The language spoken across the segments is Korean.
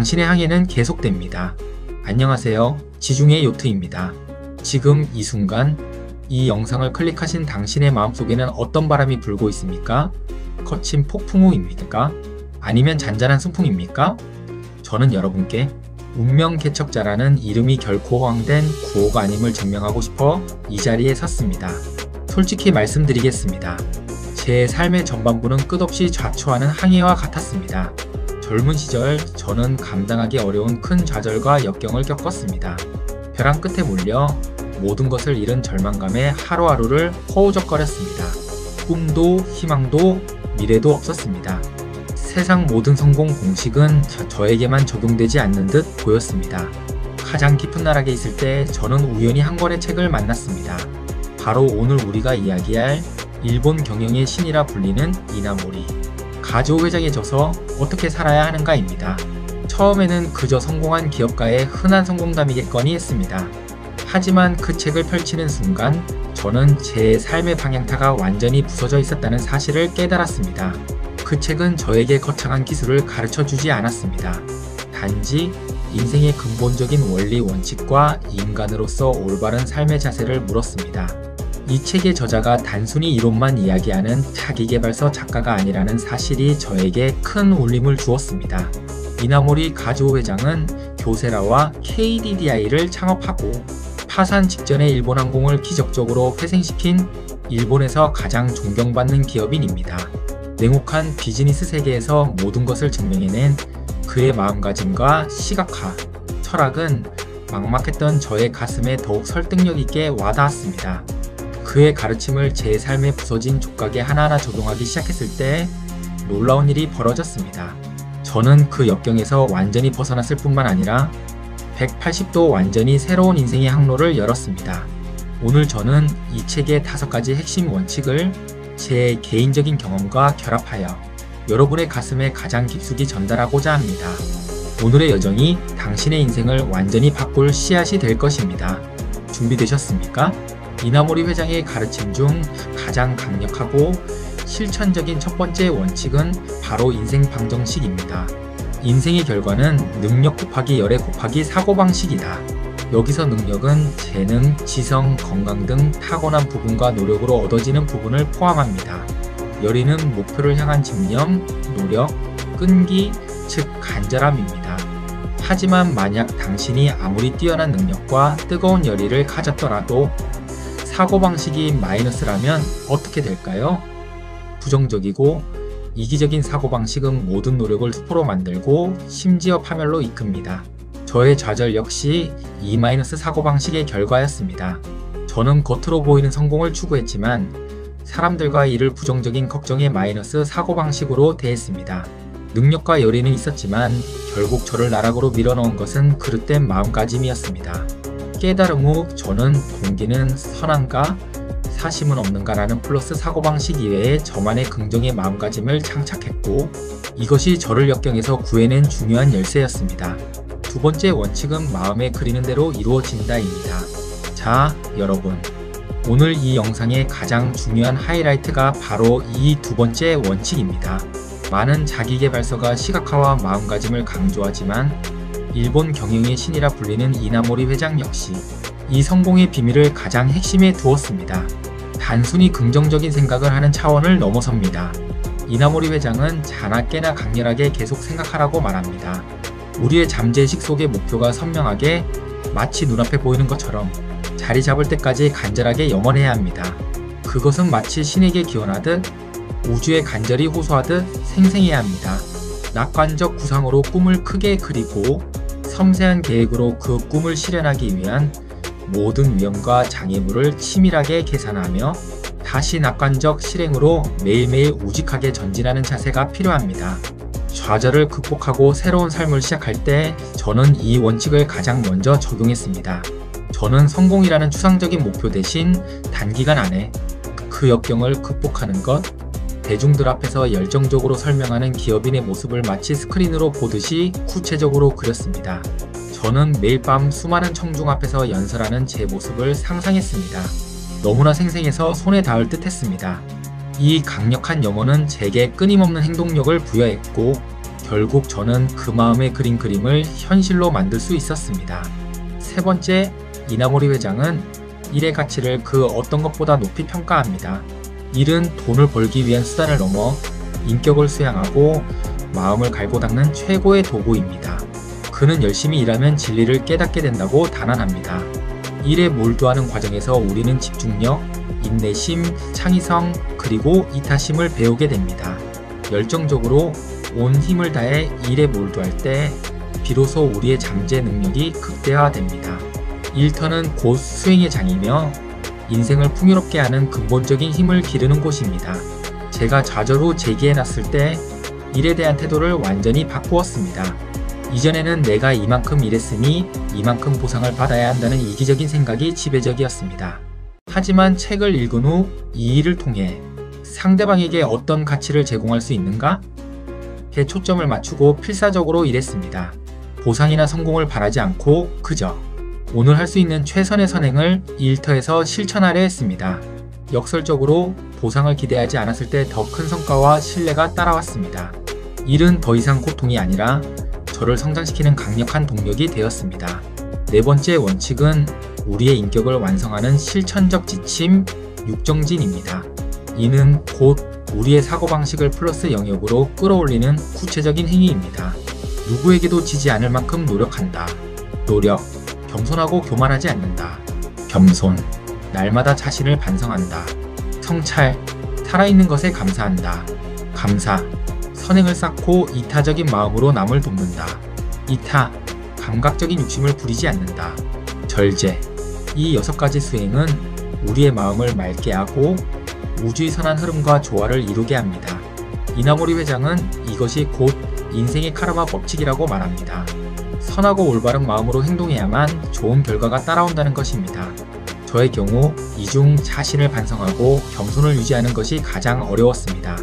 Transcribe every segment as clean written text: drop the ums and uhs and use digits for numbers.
당신의 항해는 계속됩니다. 안녕하세요. 지중해 요트입니다. 지금 이 순간 이 영상을 클릭하신 당신의 마음속에는 어떤 바람이 불고 있습니까? 거친 폭풍우입니까? 아니면 잔잔한 순풍입니까? 저는 여러분께 운명 개척자라는 이름이 결코 허황된 구호가 아님을 증명하고 싶어 이 자리에 섰습니다. 솔직히 말씀드리겠습니다. 제 삶의 전반부는 끝없이 좌초하는 항해와 같았습니다. 젊은 시절 저는 감당하기 어려운 큰 좌절과 역경을 겪었습니다. 벼랑 끝에 몰려 모든 것을 잃은 절망감에 하루하루를 허우적거렸습니다. 꿈도 희망도 미래도 없었습니다. 세상 모든 성공 공식은 저에게만 적용되지 않는 듯 보였습니다. 가장 깊은 나락에 있을 때 저는 우연히 한 권의 책을 만났습니다. 바로 오늘 우리가 이야기할 일본 경영의 신이라 불리는 이나모리. 가즈오 회장에 져서 어떻게 살아야 하는가입니다. 처음에는 그저 성공한 기업가의 흔한 성공담이겠거니 했습니다. 하지만 그 책을 펼치는 순간 저는 제 삶의 방향타가 완전히 부서져 있었다는 사실을 깨달았습니다. 그 책은 저에게 거창한 기술을 가르쳐주지 않았습니다. 단지 인생의 근본적인 원리 원칙과 인간으로서 올바른 삶의 자세를 물었습니다. 이 책의 저자가 단순히 이론만 이야기하는 자기계발서 작가가 아니라는 사실이 저에게 큰 울림을 주었습니다. 이나모리 가즈오 회장은 교세라와 KDDI를 창업하고 파산 직전에 일본항공을 기적적으로 회생시킨 일본에서 가장 존경받는 기업인입니다. 냉혹한 비즈니스 세계에서 모든 것을 증명해낸 그의 마음가짐과 시각화, 철학은 막막했던 저의 가슴에 더욱 설득력 있게 와닿았습니다. 그의 가르침을 제 삶의 부서진 족각에 하나하나 적용하기 시작했을 때 놀라운 일이 벌어졌습니다. 저는 그 역경에서 완전히 벗어났을 뿐만 아니라 180도 완전히 새로운 인생의 항로를 열었습니다. 오늘 저는 이 책의 5가지 핵심 원칙을 제 개인적인 경험과 결합하여 여러분의 가슴에 가장 깊숙이 전달하고자 합니다. 오늘의 여정이 당신의 인생을 완전히 바꿀 씨앗이 될 것입니다. 준비되셨습니까? 이나모리 회장의 가르침 중 가장 강력하고 실천적인 첫 번째 원칙은 바로 인생 방정식입니다. 인생의 결과는 능력 곱하기 열애 곱하기 사고방식이다. 여기서 능력은 재능, 지성, 건강 등 타고난 부분과 노력으로 얻어지는 부분을 포함합니다. 열의는 목표를 향한 집념, 노력, 끈기, 즉 간절함입니다. 하지만 만약 당신이 아무리 뛰어난 능력과 뜨거운 열의를 가졌더라도 사고방식이 마이너스라면 어떻게 될까요? 부정적이고 이기적인 사고방식은 모든 노력을 수포로 만들고 심지어 파멸로 이끕니다. 저의 좌절 역시 E- 사고방식의 결과였습니다. 저는 겉으로 보이는 성공을 추구했지만 사람들과 이를 부정적인 걱정의 마이너스 사고방식으로 대했습니다. 능력과 열의는 있었지만 결국 저를 나락으로 밀어넣은 것은 그릇된 마음가짐이었습니다. 깨달음 후 저는 동기는 선한가, 사심은 없는가라는 플러스 사고방식 이외에 저만의 긍정의 마음가짐을 창착했고 이것이 저를 역경에서 구해낸 중요한 열쇠였습니다. 두 번째 원칙은 마음에 그리는 대로 이루어진다입니다. 자, 여러분. 오늘 이 영상의 가장 중요한 하이라이트가 바로 이 두 번째 원칙입니다. 많은 자기계발서가 시각화와 마음가짐을 강조하지만 일본 경영의 신이라 불리는 이나모리 회장 역시 이 성공의 비밀을 가장 핵심에 두었습니다. 단순히 긍정적인 생각을 하는 차원을 넘어섭니다. 이나모리 회장은 자나 깨나 강렬하게 계속 생각하라고 말합니다. 우리의 잠재의식 속의 목표가 선명하게 마치 눈앞에 보이는 것처럼 자리 잡을 때까지 간절하게 염원해야 합니다. 그것은 마치 신에게 기원하듯 우주에 간절히 호소하듯 생생해야 합니다. 낙관적 구상으로 꿈을 크게 그리고 섬세한 계획으로 그 꿈을 실현하기 위한 모든 위험과 장애물을 치밀하게 계산하며 다시 낙관적 실행으로 매일매일 우직하게 전진하는 자세가 필요합니다. 좌절을 극복하고 새로운 삶을 시작할 때 저는 이 원칙을 가장 먼저 적용했습니다. 저는 성공이라는 추상적인 목표 대신 단기간 안에 그 역경을 극복하는 것, 대중들 앞에서 열정적으로 설명하는 기업인의 모습을 마치 스크린으로 보듯이 구체적으로 그렸습니다. 저는 매일 밤 수많은 청중 앞에서 연설하는 제 모습을 상상했습니다. 너무나 생생해서 손에 닿을 듯 했습니다. 이 강력한 염원은 제게 끊임없는 행동력을 부여했고 결국 저는 그 마음에 그린 그림을 현실로 만들 수 있었습니다. 세 번째, 이나모리 회장은 일의 가치를 그 어떤 것보다 높이 평가합니다. 일은 돈을 벌기 위한 수단을 넘어 인격을 수양하고 마음을 갈고 닦는 최고의 도구입니다. 그는 열심히 일하면 진리를 깨닫게 된다고 단언합니다. 일에 몰두하는 과정에서 우리는 집중력, 인내심, 창의성, 그리고 이타심을 배우게 됩니다. 열정적으로 온 힘을 다해 일에 몰두할 때 비로소 우리의 잠재 능력이 극대화됩니다. 일터는 곧 수행의 장이며 인생을 풍요롭게 하는 근본적인 힘을 기르는 곳입니다. 제가 좌절후 제기해놨을 때 일에 대한 태도를 완전히 바꾸었습니다. 이전에는 내가 이만큼 일했으니 이만큼 보상을 받아야 한다는 이기적인 생각이 지배적이었습니다. 하지만 책을 읽은 후 이 일을 통해 상대방에게 어떤 가치를 제공할 수 있는가? 에 초점을 맞추고 필사적으로 일했습니다. 보상이나 성공을 바라지 않고 그저 오늘 할 수 있는 최선의 선행을 일터에서 실천하려 했습니다. 역설적으로 보상을 기대하지 않았을 때 더 큰 성과와 신뢰가 따라왔습니다. 일은 더 이상 고통이 아니라 저를 성장시키는 강력한 동력이 되었습니다. 네 번째 원칙은 우리의 인격을 완성하는 실천적 지침, 육정진입니다. 이는 곧 우리의 사고방식을 플러스 영역으로 끌어올리는 구체적인 행위입니다. 누구에게도 지지 않을 만큼 노력한다. 노력, 겸손하고 교만하지 않는다. 겸손, 날마다 자신을 반성한다. 성찰, 살아있는 것에 감사한다. 감사, 선행을 쌓고 이타적인 마음으로 남을 돕는다. 이타, 감각적인 욕심을 부리지 않는다. 절제, 이 6가지 수행은 우리의 마음을 맑게 하고 우주의 선한 흐름과 조화를 이루게 합니다. 이나모리 회장은 이것이 곧 인생의 카르마 법칙이라고 말합니다. 선하고 올바른 마음으로 행동해야만 좋은 결과가 따라온다는 것입니다. 저의 경우 이 중 자신을 반성하고 겸손을 유지하는 것이 가장 어려웠습니다.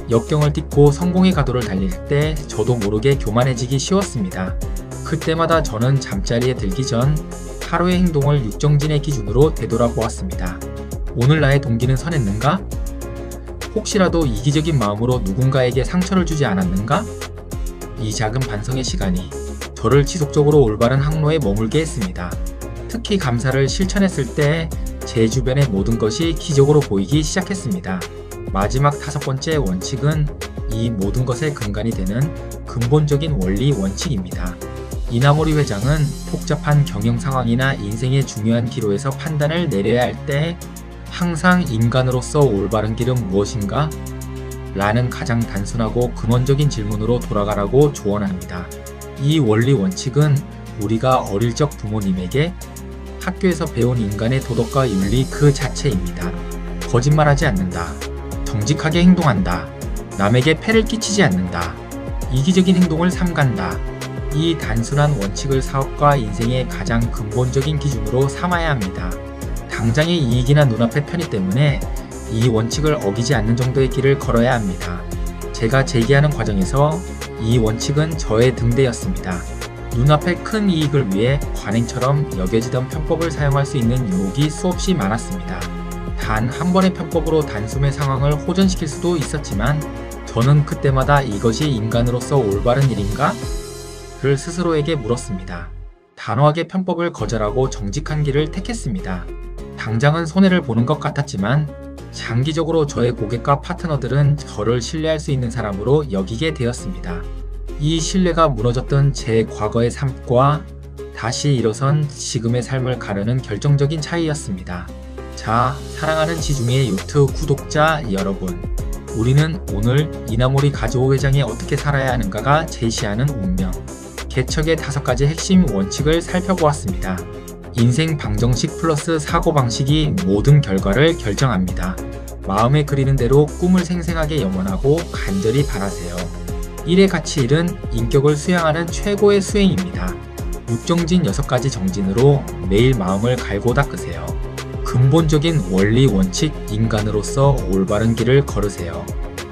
역경을 딛고 성공의 가도를 달릴 때 저도 모르게 교만해지기 쉬웠습니다. 그때마다 저는 잠자리에 들기 전 하루의 행동을 육정진의 기준으로 되돌아보았습니다. 오늘 나의 동기는 선했는가? 혹시라도 이기적인 마음으로 누군가에게 상처를 주지 않았는가? 이 작은 반성의 시간이 저를 지속적으로 올바른 항로에 머물게 했습니다. 특히 감사를 실천했을 때 제 주변의 모든 것이 기적으로 보이기 시작했습니다. 마지막 5번째 원칙은 이 모든 것의 근간이 되는 근본적인 원리 원칙입니다. 이나모리 회장은 복잡한 경영 상황이나 인생의 중요한 기로에서 판단을 내려야 할 때 항상 인간으로서 올바른 길은 무엇인가? 라는 가장 단순하고 근원적인 질문으로 돌아가라고 조언합니다. 이 원리 원칙은 우리가 어릴 적 부모님에게 학교에서 배운 인간의 도덕과 윤리 그 자체입니다. 거짓말하지 않는다. 정직하게 행동한다. 남에게 폐를 끼치지 않는다. 이기적인 행동을 삼간다. 이 단순한 원칙을 사업과 인생의 가장 근본적인 기준으로 삼아야 합니다. 당장의 이익이나 눈앞의 편의 때문에 이 원칙을 어기지 않는 정도의 길을 걸어야 합니다. 제가 제기하는 과정에서 이 원칙은 저의 등대였습니다. 눈앞의 큰 이익을 위해 관행처럼 여겨지던 편법을 사용할 수 있는 유혹이 수없이 많았습니다. 단 한 번의 편법으로 단숨에 상황을 호전시킬 수도 있었지만 저는 그때마다 이것이 인간으로서 올바른 일인가? 를 스스로에게 물었습니다. 단호하게 편법을 거절하고 정직한 길을 택했습니다. 당장은 손해를 보는 것 같았지만 장기적으로 저의 고객과 파트너들은 저를 신뢰할 수 있는 사람으로 여기게 되었습니다. 이 신뢰가 무너졌던 제 과거의 삶과 다시 일어선 지금의 삶을 가르는 결정적인 차이였습니다. 자, 사랑하는 지중해 요트 구독자 여러분, 우리는 오늘 이나모리 가즈오 회장이 어떻게 살아야 하는가가 제시하는 운명, 개척의 5가지 핵심 원칙을 살펴보았습니다. 인생 방정식 플러스 사고방식이 모든 결과를 결정합니다. 마음에 그리는 대로 꿈을 생생하게 염원하고 간절히 바라세요. 일의 가치 1은 인격을 수양하는 최고의 수행입니다. 육정진 6가지 정진으로 매일 마음을 갈고 닦으세요. 근본적인 원리 원칙 인간으로서 올바른 길을 걸으세요.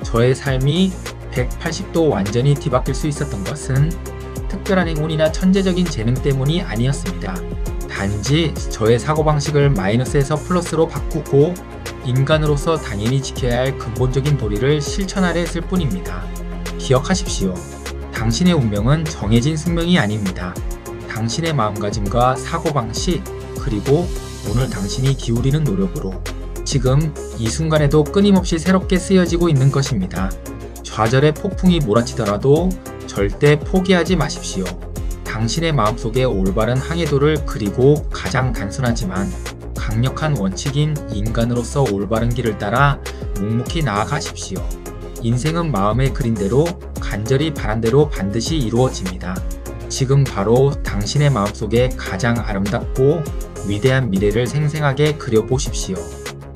저의 삶이 180도 완전히 뒤바뀔 수 있었던 것은 특별한 행운이나 천재적인 재능 때문이 아니었습니다. 단지 저의 사고방식을 마이너스에서 플러스로 바꾸고 인간으로서 당연히 지켜야 할 근본적인 도리를 실천하려 했을 뿐입니다. 기억하십시오. 당신의 운명은 정해진 숙명이 아닙니다. 당신의 마음가짐과 사고방식, 그리고 오늘 당신이 기울이는 노력으로 지금 이 순간에도 끊임없이 새롭게 쓰여지고 있는 것입니다. 좌절의 폭풍이 몰아치더라도 절대 포기하지 마십시오. 당신의 마음속에 올바른 항해도를 그리고 가장 단순하지만 강력한 원칙인 인간으로서 올바른 길을 따라 묵묵히 나아가십시오. 인생은 마음에 그린 대로 간절히 바란 대로 반드시 이루어집니다. 지금 바로 당신의 마음속에 가장 아름답고 위대한 미래를 생생하게 그려보십시오.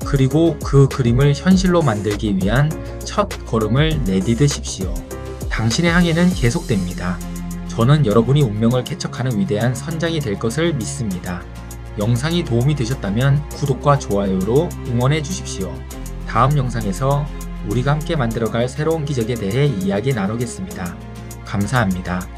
그리고 그 그림을 현실로 만들기 위한 첫 걸음을 내디디십시오. 당신의 항해는 계속됩니다. 저는 여러분이 운명을 개척하는 위대한 선장이 될 것을 믿습니다. 영상이 도움이 되셨다면 구독과 좋아요로 응원해 주십시오. 다음 영상에서 우리가 함께 만들어갈 새로운 기적에 대해 이야기 나누겠습니다. 감사합니다.